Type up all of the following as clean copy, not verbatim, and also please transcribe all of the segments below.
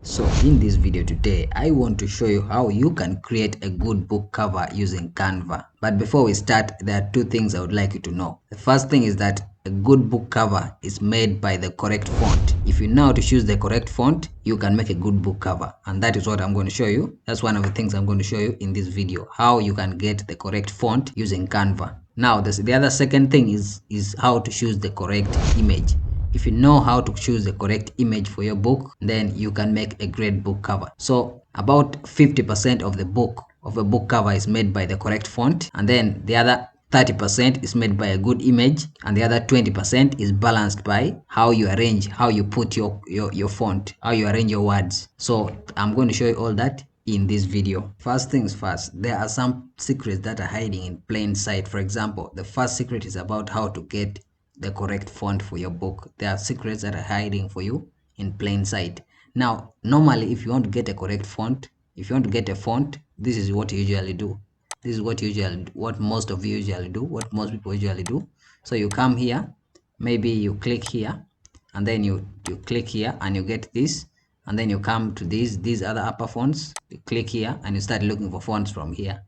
So in this video today, I want to show you how you can create a good book cover using Canva. But before we start, there are two things I would like you to know. The first thing is that a good book cover is made by the correct font. If you know how to choose the correct font, you can make a good book cover. And that is what I'm going to show you. That's one of the things I'm going to show you in this video, how you can get the correct font using Canva. Now, the other second thing is how to choose the correct image. If you know how to choose the correct image for your book, then you can make a great book cover. So about 50% of the book of a book cover is made by the correct font, and then the other 30% is made by a good image, and the other 20% is balanced by how you arrange, how you put your font, how you arrange your words. So I'm going to show you all that in this video. First things first, there are some secrets that are hiding in plain sight. For example, the first secret is about how to get the correct font for your book. There are secrets that are hiding for you in plain sight. Now, normally, if you want to get a correct font, if you want to get a font, this is what you usually do. This is what most of you usually do, what most people usually do. So you come here, maybe you click here, and then you click here and you get this, and then you come to these other upper fonts, you click here and you start looking for fonts from here.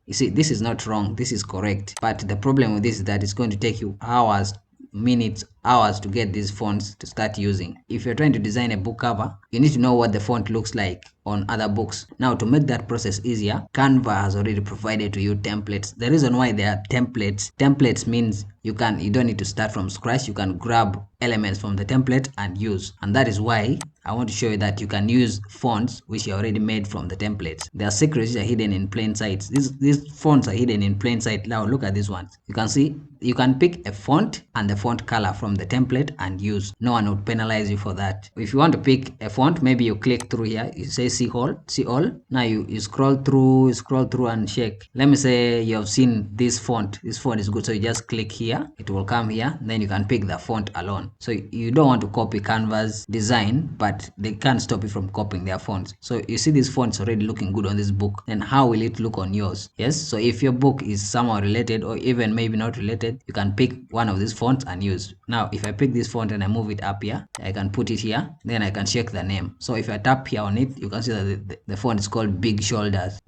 You see, this is not wrong, this is correct, but the problem with this is that it's going to take you hours, minutes, hours to get these fonts to start using. If you're trying to design a book cover, you need to know what the font looks like on other books. Now, to make that process easier, Canva has already provided to you templates. The reason why there are templates means you don't need to start from scratch. You can grab elements from the template and use, and that is why I want to show you that you can use fonts which are already made from the templates. There are secrets that are hidden in plain sight. These fonts are hidden in plain sight. Now look at these ones. You can see you can pick a font and the font color from the template and use. No one would penalize you for that. If you want to pick a font, maybe you click through here, you say see all. Now you scroll through and check. Let me say you have seen this font. This font is good, so you just click here. It will come here. Then you can pick the font alone. So you don't want to copy Canva's design, but they can't stop you from copying their fonts. So you see this font's already looking good on this book. Then how will it look on yours? Yes. So if your book is somehow related or even maybe not related, you can pick one of these fonts and use. Now, if I pick this font and I move it up here, I can put it here. Then I can check the name. So if I tap here on it, you can see that the font is called Big Shoulders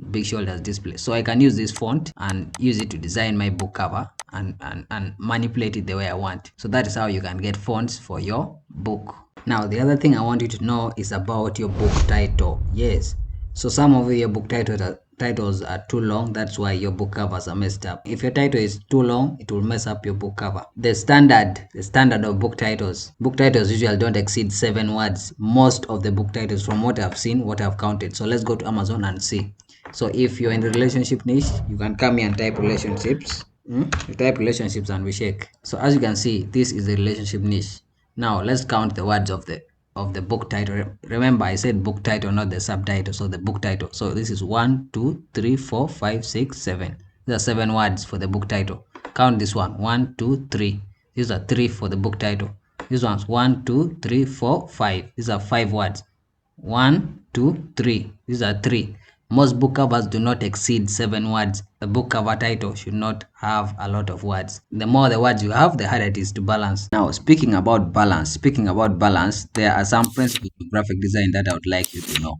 Display. So I can use this font and use it to design my book cover and manipulate it the way I want. So that is how you can get fonts for your book. Now, the other thing I want you to know is about your book title. Yes. So some of your book titles are too long. That's why your book covers are messed up. If your title is too long, it will mess up your book cover. The standard of book titles usually don't exceed 7 words. Most of the book titles, from what I've seen, what I've counted. So let's go to Amazon and see. So if you're in the relationship niche, you can come here and type relationships. You type relationships and we check. So as you can see, this is the relationship niche. Now let's count the words of the book title. Remember, I said book title, not the subtitle. So the book title. So this is 1, 2, 3, 4, 5, 6, 7. These are 7 words for the book title. Count this one. 1, 2, 3. These are 3 for the book title. These ones 1, 2, 3, 4, 5. These are 5 words. 1, 2, 3. These are 3. Most book covers do not exceed 7 words. The book cover title should not have a lot of words. The more the words you have, the harder it is to balance. Now, speaking about balance, there are some principles of graphic design that I would like you to know.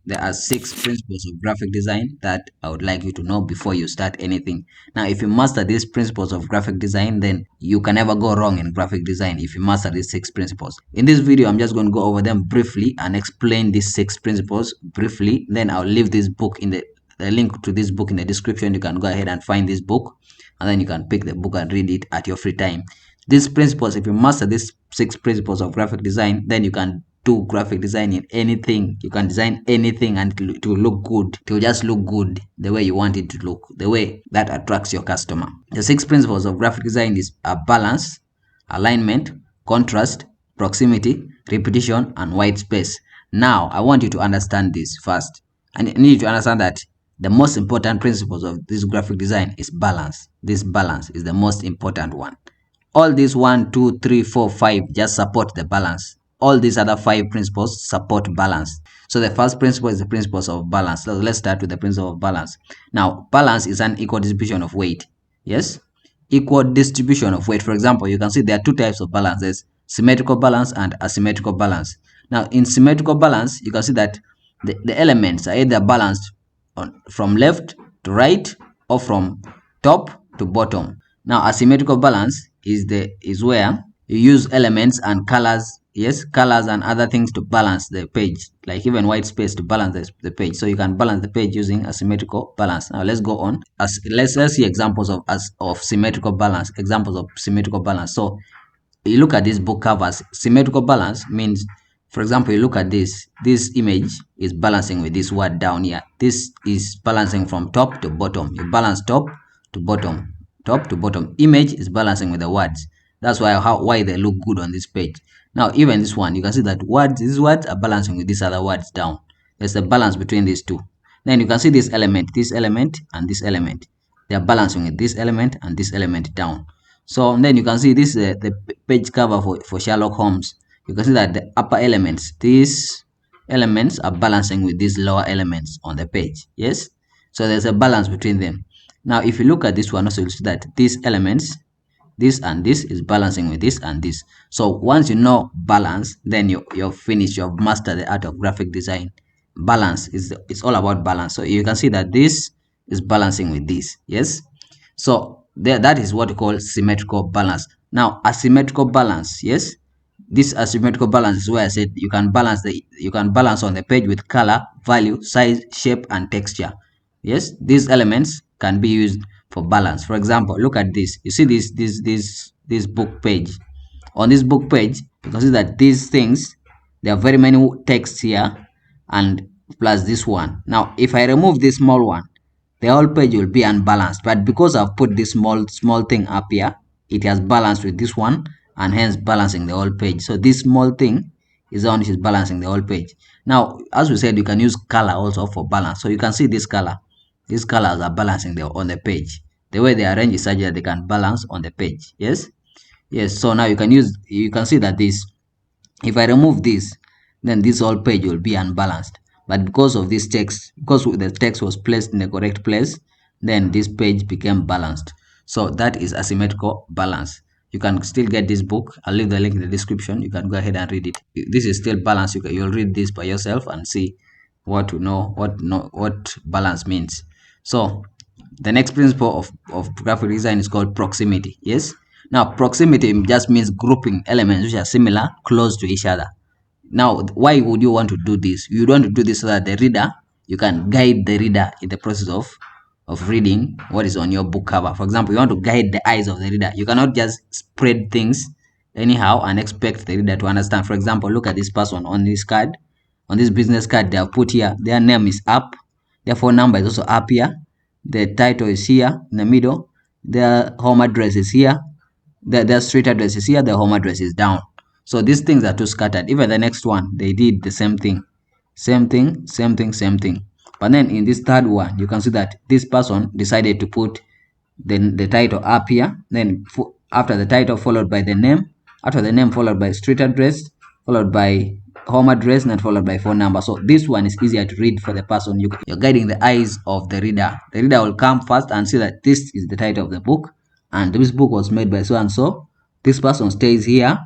There are 6 principles of graphic design that I would like you to know before you start anything. Now, if you master these principles of graphic design, then you can never go wrong in graphic design if you master these 6 principles. In this video, I'm just going to go over them briefly and explain these 6 principles briefly. Then I'll leave this book in the link to this book in the description. You can go ahead and find this book, and then you can pick the book and read it at your free time. These principles, if you master these 6 principles of graphic design, then you can do graphic design in anything. You can design anything and it will look good. It will just look good the way you want it to look, the way that attracts your customer. The 6 principles of graphic design is balance, alignment, contrast, proximity, repetition, and white space. Now, I want you to understand this first. And you need to understand that the most important principles of this graphic design is balance. This balance is the most important one. All these 1, 2, 3, 4, 5 just support the balance. All these other 5 principles support balance. So the first principle is the principles of balance. So let's start with the principle of balance. Now, balance is an equal distribution of weight. Yes? Equal distribution of weight. For example, you can see there are 2 types of balance. There's symmetrical balance and asymmetrical balance. Now in symmetrical balance, you can see that the elements are either balanced from left to right or from top to bottom. Now asymmetrical balance is where you use elements and colors, yes, colors and other things to balance the page, like even white space to balance the page. So you can balance the page using asymmetrical balance. Now let's go on. Let's see examples of symmetrical balance. Examples of symmetrical balance. So you look at these book covers. Symmetrical balance means, for example, you look at this image is balancing with this word down here. This is balancing from top to bottom. You balance top to bottom, top to bottom. Image is balancing with the words. That's why they look good on this page. Now even this one, you can see that these words are balancing with these other words down. There's a balance between these two. Then you can see this element and this element. They are balancing with this element and this element down. So then you can see this the page cover for Sherlock Holmes. You can see that the upper elements, these elements are balancing with these lower elements on the page. Yes, so there's a balance between them. Now if you look at this one also, you'll see that these elements, this and this, is balancing with this and this. So once you know balance, then you're finished. You've mastered the art of graphic design. Balance it's all about balance. So you can see that this is balancing with this. Yes, so that is what we call symmetrical balance. Now asymmetrical balance, yes, this asymmetrical balance is where I said you can balance on the page with color, value, size, shape, and texture. Yes, these elements can be used for balance. For example, look at this. You see this book page. On this book page, you can see that these things, there are very many texts here, and plus this one. Now if I remove this small one, the whole page will be unbalanced, but because I've put this small thing up here, it has balanced with this one, and hence balancing the whole page. So this small thing is the one which is balancing the whole page. Now as we said, you can use color also for balance. So you can see this color, these colors are balancing on the page. The way they arrange is such that they can balance on the page. Yes, so now you can see that this, if I remove this, then this whole page will be unbalanced. But because of this text, because the text was placed in the correct place, then this page became balanced. So that is asymmetrical balance. You can still get this book. I'll leave the link in the description. You can go ahead and read it. This is still balanced. You'll read this by yourself and see what balance means. So the next principle of graphic design is called proximity. Yes, now proximity just means grouping elements which are similar close to each other. Now why would you want to do this? You want to do this so that the reader, you can guide the reader in the process of reading what is on your book cover. For example, you want to guide the eyes of the reader. You cannot just spread things anyhow and expect the reader to understand. For example, look at this person on this card. On this business card, they have put here their name is up, their phone number is also up here, the title is here in the middle, their home address is here, their street address is here, their home address is down. So these things are too scattered. Even the next one, they did the same thing. But then in this third one, you can see that this person decided to put the title up here, then after the title followed by the name, after the name followed by street address, followed by home address, and followed by phone number. So this one is easier to read for the person. You're guiding the eyes of the reader. The reader will come first and see that this is the title of the book, and this book was made by so and so. This person stays here,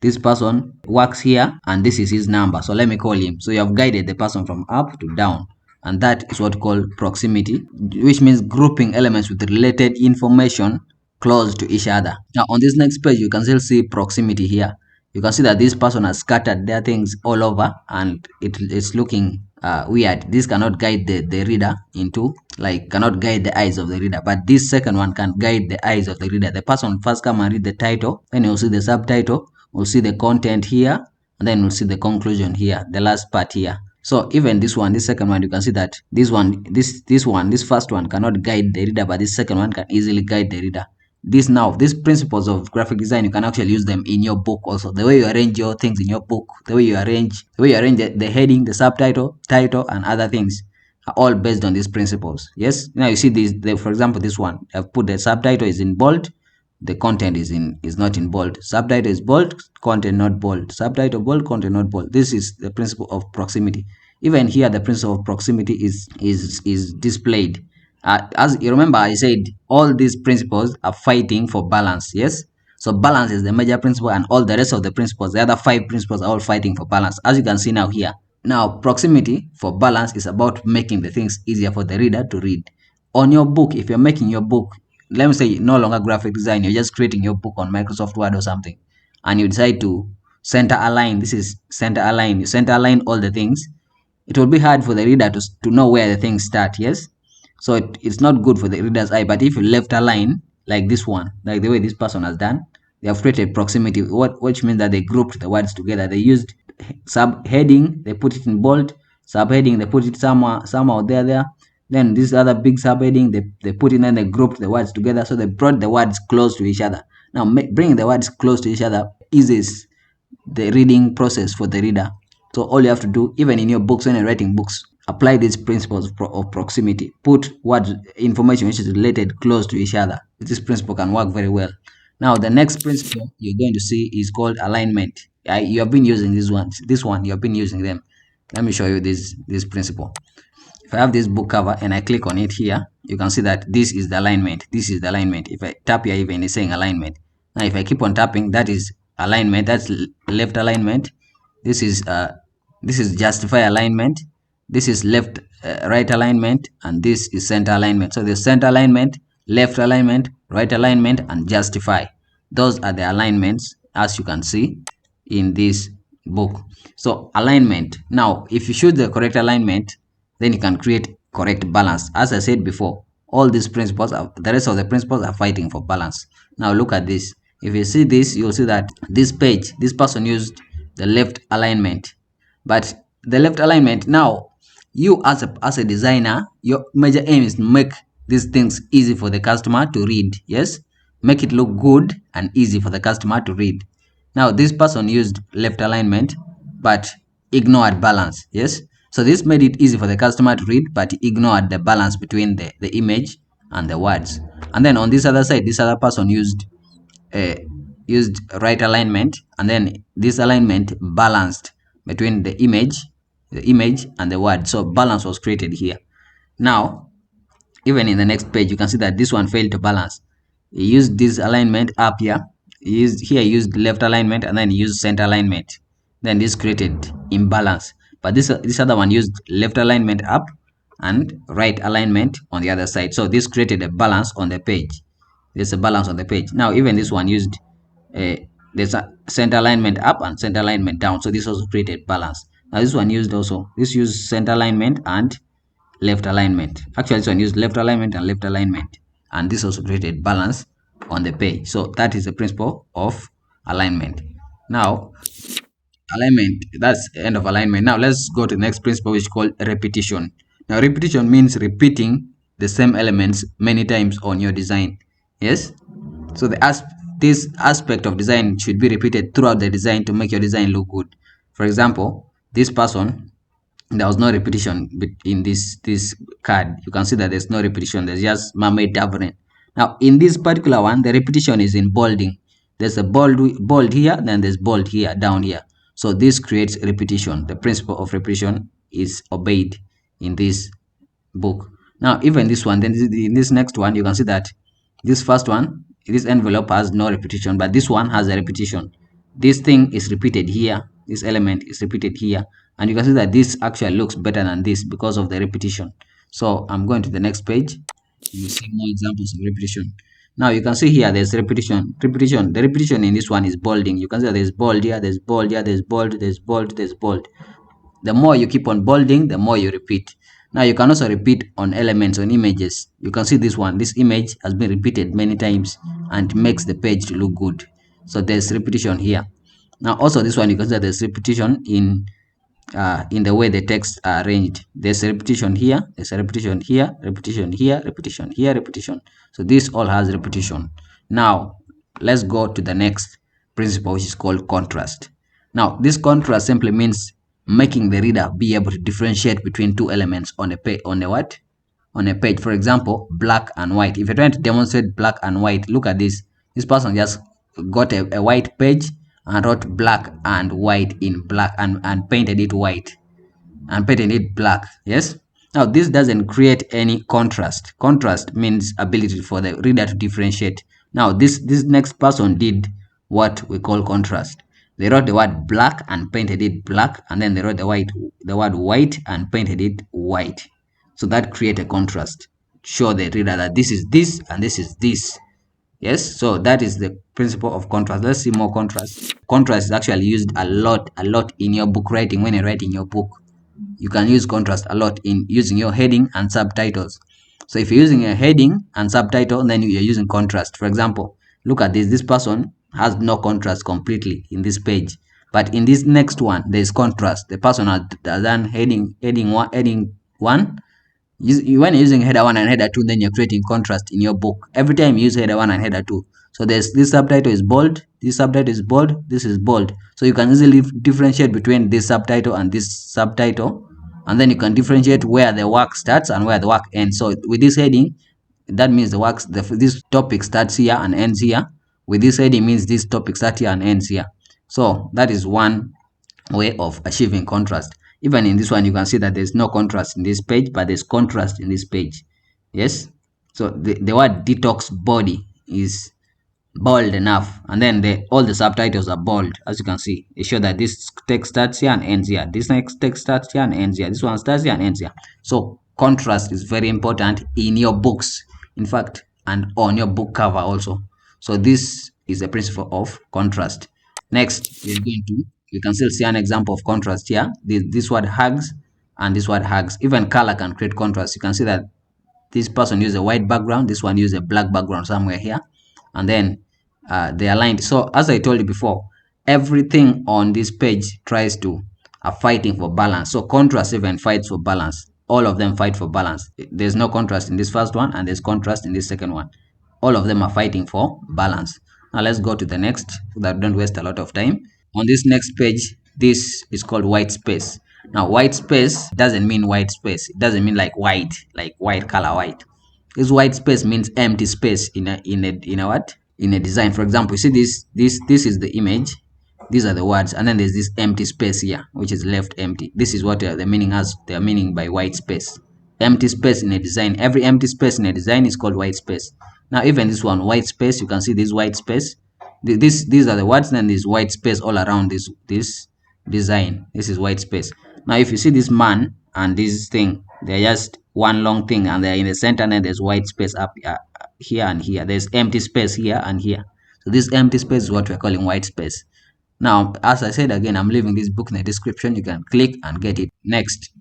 this person works here, and this is his number, so let me call him. So you have guided the person from up to down, and that is what we call proximity, which means grouping elements with related information close to each other. Now on this next page, you can still see proximity here. You can see that this person has scattered their things all over, and it's looking weird. This cannot guide the reader into, like, cannot guide the eyes of the reader, but this second one can guide the eyes of the reader. The person first come and read the title, then you'll see the subtitle, we'll see the content here, and then we'll see the conclusion here, the last part here. So even this one, this second one, you can see that this first one cannot guide the reader, but this second one can easily guide the reader. These principles of graphic design, you can actually use them in your book also. The way you arrange your things in your book, the way you arrange the heading, the subtitle, title, and other things are all based on these principles. Yes, now you see this, for example, this one, I've put the subtitle is in bold, the content is not in bold. Subtitle is bold, content not bold. Subtitle bold, content not bold. This is the principle of proximity. Even here, the principle of proximity is displayed. As you remember, I said all these principles are fighting for balance. Yes, So balance is the major principle, and all the rest of the principles, the other 5 principles, are all fighting for balance, as you can see now here. Now, proximity for balance is about making the things easier for the reader to read. On your book, if you're making your book, let me say no longer graphic design, you're just creating your book on Microsoft Word or something, and you decide to center align. This is center align. You center align all the things. It will be hard for the reader to know where the things start. Yes, so it's not good for the reader's eye. But if you left align like this one, like the way this person has done, they have created proximity, which means that they grouped the words together. They used subheading, they put it in bold, subheading, they put it somehow there. Then this other big subheading, they put in, and they grouped the words together. So they brought the words close to each other. Now, bringing the words close to each other eases the reading process for the reader. So all you have to do, even in your books, when you're writing books, apply these principles of proximity. Put what information which is related close to each other. This principle can work very well. Now, the next principle you're going to see is called alignment. You have been using these ones. This one, you have been using them. Let me show you this principle. If I have this book cover and I click on it here, you can see that this is the alignment. This is the alignment. If I tap here, even it's saying alignment. Now, if I keep on tapping, that is alignment. That's left alignment. This is justify alignment. This is left right alignment, and this is center alignment. So the center alignment, left alignment, right alignment, and justify. Those are the alignments, as you can see in this book. So alignment. Now, if you choose the correct alignment, then you can create correct balance. As I said before, all these principles, the rest of the principles are fighting for balance. Now look at this. If you see this, you'll see that this page, this person used the left alignment. But the left alignment, now you as a designer, your major aim is to make these things easy for the customer to read. Yes, make it look good and easy for the customer to read. Now this person used left alignment but ignored balance. Yes, so this made it easy for the customer to read, but ignored the balance between the image and the words. And then on this other side, this other person used right alignment, and then this alignment balanced between the image and the word. So balance was created here. Now, even in the next page, you can see that this one failed to balance. He used this alignment up here. He used left alignment, and then he used center alignment. Then this created imbalance. But this other one used left alignment up and right alignment on the other side. So this created a balance on the page. There's a balance on the page. Now even this one used there's a center alignment up and center alignment down. So this also created balance. Now this one used center alignment and left alignment. Actually, this one used left alignment and left alignment, and this also created balance on the page. So that is the principle of alignment. Now alignment, that's the end of alignment. Now let's go to the next principle, which is called repetition. Now repetition means repeating the same elements many times on your design. Yes, so this aspect of design should be repeated throughout the design to make your design look good. For example, this person, there was no repetition in this card. You can see that there's no repetition, there's just mermaid tavern. Now in this particular one, the repetition is in bolding. There's a bold here, then there's bold here, down here. So this creates repetition. The principle of repetition is obeyed in this book. Now even this one, then in this next one, you can see that this first one, this envelope has no repetition, but this one has a repetition. This thing is repeated here, this element is repeated here, and you can see that this actually looks better than this because of the repetition. So I'm going to the next page. You see more examples of repetition. Now you can see here there's repetition. The repetition in this one is bolding. You can see that there's bold here, there's bold here, there's bold, there's bold, there's bold. The more you keep on bolding, the more you repeat. Now you can also repeat on elements, on images. You can see this one, this image has been repeated many times and makes the page to look good. So there's repetition here. Now also this one, you can see that there's repetition in the way the text are arranged. There's a repetition here, there's a repetition here, repetition here, repetition here, repetition. So this all has repetition. Now let's go to the next principle, which is called contrast. Now this contrast simply means making the reader be able to differentiate between two elements on a page. On a page, for example, black and white. If you're trying to demonstrate black and white, look at this. This person just got a white page and wrote black and white in black and painted it white and painted it black. Yes, now this doesn't create any contrast. Contrast means ability for the reader to differentiate Now this next person did what we call contrast. They wrote the word black and painted it black, and then they wrote the word white and painted it white. So that create a contrast. Show the reader that this is this and this is this. Yes, so that is the principle of contrast. Let's see more contrast. Contrast is actually used a lot in your book writing. When you're writing your book, you can use contrast a lot in using your heading and subtitles. So if you're using a heading and subtitle, then you're using contrast. For example, look at this person has no contrast completely in this page, but in this next one there's contrast. The person has done heading one. When you're using header 1 and header 2, then you're creating contrast in your book every time you use header 1 and header 2. So there's this subtitle is bold, this subtitle is bold, this is bold. So you can easily differentiate between this subtitle and this subtitle, and then you can differentiate where the work starts and where the work ends. So with this heading, that means this topic starts here and ends here. With this heading means this topic starts here and ends here. So that is one way of achieving contrast. Even in this one, you can see that there's no contrast in this page, but there's contrast in this page. Yes, so the word detox body is bold enough, and then all the subtitles are bold. As you can see, they show that this text starts here and ends here, this next text starts here and ends here, this one starts here and ends here. So contrast is very important in your books, in fact, and on your book cover also. So this is the principle of contrast. Next, we can still see an example of contrast here. This word hugs and this word hugs. Even color can create contrast. You can see that this person used a white background, this one used a black background somewhere here, and then they aligned. So as I told you before, everything on this page tries to are fighting for balance. So contrast even fights for balance. All of them fight for balance. There's no contrast in this first one, and there's contrast in this second one. All of them are fighting for balance. Now let's go to the next so that don't waste a lot of time. On this next page, this is called white space. Now white space doesn't mean white space. It doesn't mean like white color white. This white space means empty space in a design. For example, you see this is the image, these are the words, and then there's this empty space here which is left empty. This is what the meaning has, they're meaning by white space. Empty space in a design. Every empty space in a design is called white space. Now even this one, white space, you can see this white space. These are the words, and there's white space all around this design. This is white space. Now if you see this man and this thing, they're just one long thing, and they're in the center, and then there's white space up here and here. There's empty space here and here. So this empty space is what we're calling white space. Now, as I said again, I'm leaving this book in the description. You can click and get it. Next,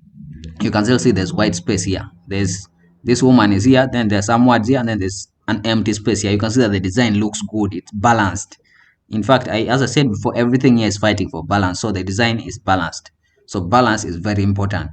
you can still see there's white space here. There's this woman is here, then there's some words here, and then there's an empty space here. You can see that the design looks good, it's balanced. In fact, as I said before, everything here is fighting for balance, so the design is balanced. So balance is very important.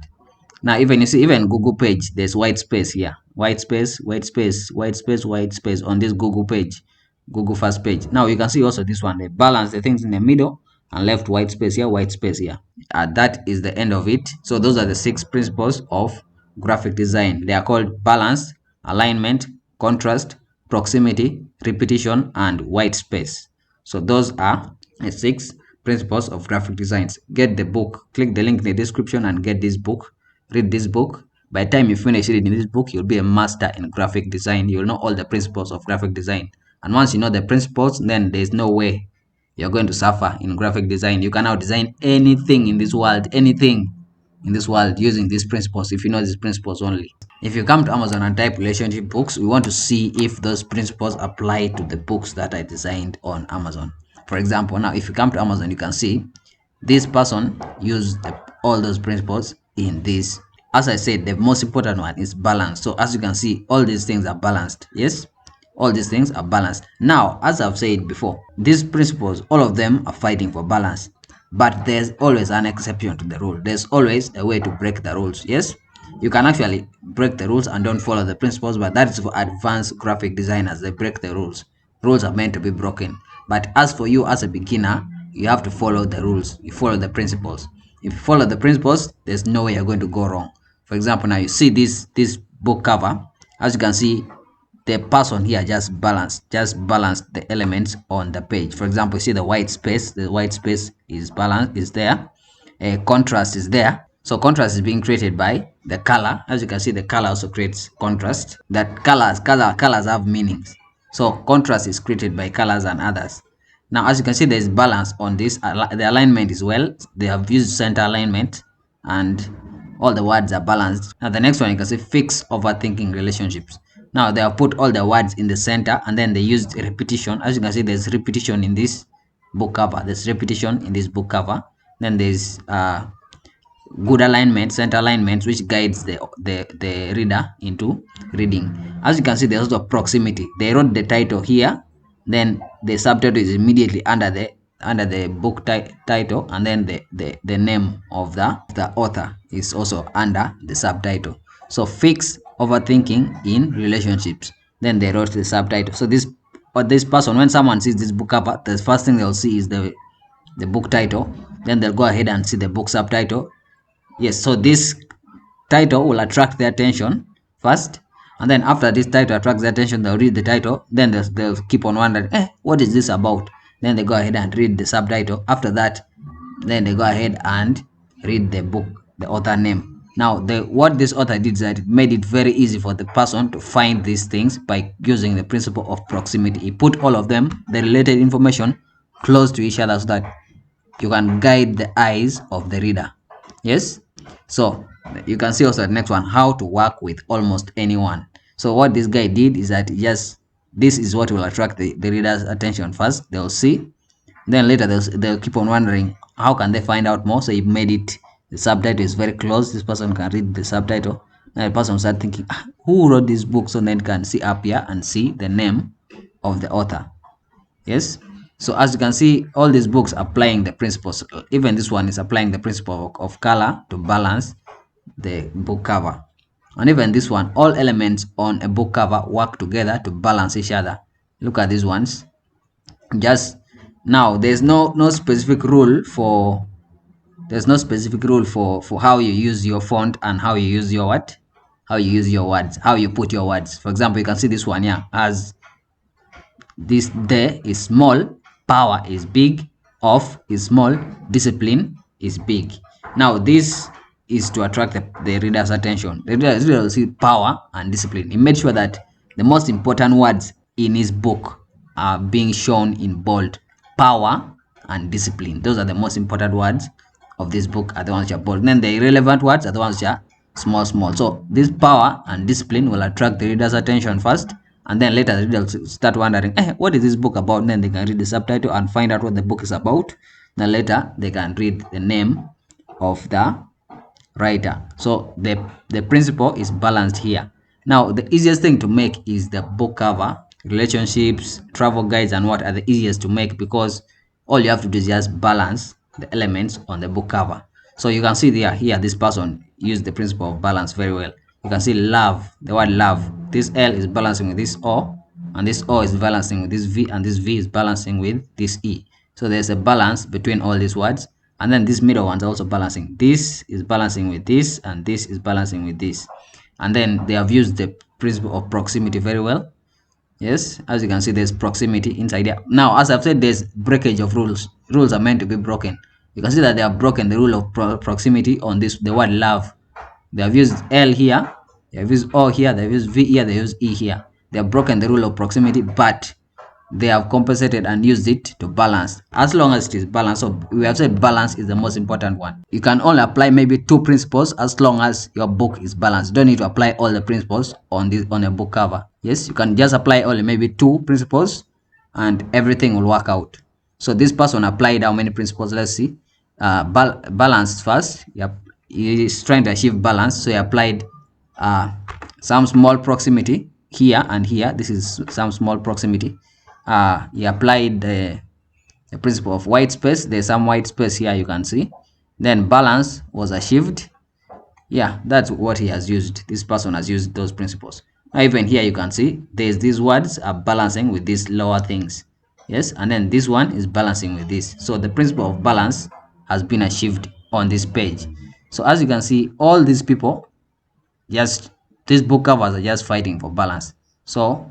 Now even you see, even Google page, there's white space here, white space, white space, white space, white space on this Google page, Google first page. Now you can see also this one, they balance the things in the middle and left white space here, white space here. That is the end of it. So those are the 6 principles of graphic design. They are called balance, alignment, contrast, proximity, repetition, and white space. So those are the 6 principles of graphic designs. Get the book, click the link in the description and get this book. Read this book. By the time you finish reading this book, you'll be a master in graphic design. You'll know all the principles of graphic design. And once you know the principles, then there's no way you're going to suffer in graphic design. You can now design anything in this world, using these principles, if you know these principles only. If you come to Amazon and type relationship books, we want to see if those principles apply to the books that I designed on Amazon. For example, now if you come to Amazon, you can see this person used all those principles in this. As I said, the most important one is balance. So as you can see, all these things are balanced. Yes, all these things are balanced. Now, as I've said before, these principles, all of them are fighting for balance, but there's always an exception to the rule. There's always a way to break the rules. Yes, you can actually break the rules and don't follow the principles, but that is for advanced graphic designers. They break the rules. Rules are meant to be broken. But as for you as a beginner, you have to follow the rules. You follow the principles. If you follow the principles, there's no way you're going to go wrong. For example, now you see this book cover. As you can see, the person here just balanced the elements on the page. For example, you see the white space is balanced, is there. Contrast is there. So contrast is being created by the color. As you can see, the color also creates contrast. That colors have meanings. So contrast is created by colors and others. Now, as you can see, there is balance on this. The alignment is well. They have used center alignment and all the words are balanced. Now, the next one, you can see fix overthinking relationships. Now, they have put all the words in the center and then they used repetition. As you can see, there's repetition in this book cover. There's repetition in this book cover. Then there's good alignment, center alignment, which guides the reader into reading. As you can see, there's also proximity. They wrote the title here, then the subtitle is immediately under the book title, and then the name of the author is also under the subtitle. So fix overthinking in relationships, then they wrote the subtitle. So this person, when someone sees this book cover, the first thing they'll see is the book title, then they'll go ahead and see the book subtitle. Yes, so this title will attract their attention first, and then after this title attracts their attention, they'll read the title, then they'll keep on wondering, what is this about? Then they go ahead and read the subtitle. After that, then they go ahead and read the book, the author name. Now, what this author did is that it made it very easy for the person to find these things by using the principle of proximity. He put all of them, the related information, close to each other so that you can guide the eyes of the reader. Yes, so you can see also the next one, how to work with almost anyone. So what this guy did is that this is what will attract the reader's attention first. They'll see, then later they'll keep on wondering how can they find out more. So he made it, the subtitle is very close, this person can read the subtitle. Now the person will start thinking, who wrote this book? So then can see up here and see the name of the author. Yes, so as you can see, all these books applying the principles. Even this one is applying the principle of color to balance the book cover. And even this one, all elements on a book cover work together to balance each other. Look at these ones. Just now, there's no specific rule for how you use your font and how you use your how you put your words. For example, you can see this one here as this there is small, power is big, off is small, discipline is big. Now this is to attract the reader's attention. The reader will see power and discipline. He made sure that the most important words in his book are being shown in bold. Power and discipline, those are the most important words of this book, are the ones which are bold. Then the irrelevant words are the ones which are small. So this power and discipline will attract the reader's attention first, and then later the reader will start wondering, what is this book about? And then they can read the subtitle and find out what the book is about. Then later they can read the name of the writer. So the principle is balanced here. Now the easiest thing to make is the book cover. Relationships, travel guides, and what are the easiest to make, because all you have to do is just balance the elements on the book cover. So you can see here this person used the principle of balance very well. You can see love, the word love, this L is balancing with this O, and this O is balancing with this V, and this V is balancing with this E. So there's a balance between all these words, and then these middle ones are also balancing. This is balancing with this, and this is balancing with this. And then they have used the principle of proximity very well. Yes, as you can see, there's proximity inside here. Now, as I've said, there's breakage of rules. Rules are meant to be broken. You can see that they have broken the rule of proximity on this, the word love. They have used L here, they have used O here, they have used V here, they have used E here. They have broken the rule of proximity, but they have compensated and used it to balance. As long as it is balanced, so we have said balance is the most important one. You can only apply maybe 2 principles as long as your book is balanced. You don't need to apply all the principles on a book cover. Yes, you can just apply only maybe 2 principles and everything will work out. So this person applied how many principles? Let's see. Balance first. Yep, he is trying to achieve balance, so he applied some small proximity here and here. This is some small proximity. He applied the principle of white space. There's some white space here, you can see. Then balance was achieved. Yeah, that's what he has used. This person has used those principles. Now even here you can see there's these words are balancing with these lower things. Yes, and then this one is balancing with this. So the principle of balance has been achieved on this page. So as you can see, all these people, just these book covers are just fighting for balance. So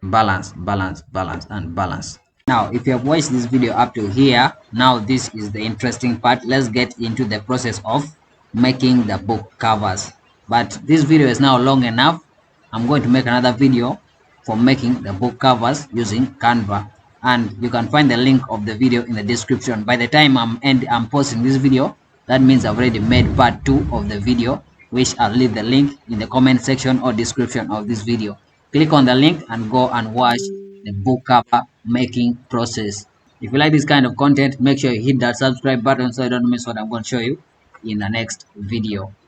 balance, balance, balance, and balance. Now if you have watched this video up to here, now this is the interesting part. Let's get into the process of making the book covers. But this video is now long enough. I'm going to make another video for making the book covers using Canva. And you can find the link of the video in the description. By the time I'm posting this video, that means I've already made part 2 of the video, which I'll leave the link in the comment section or description of this video. Click on the link and go and watch the book cover making process. If you like this kind of content, make sure you hit that subscribe button so you don't miss what I'm going to show you in the next video.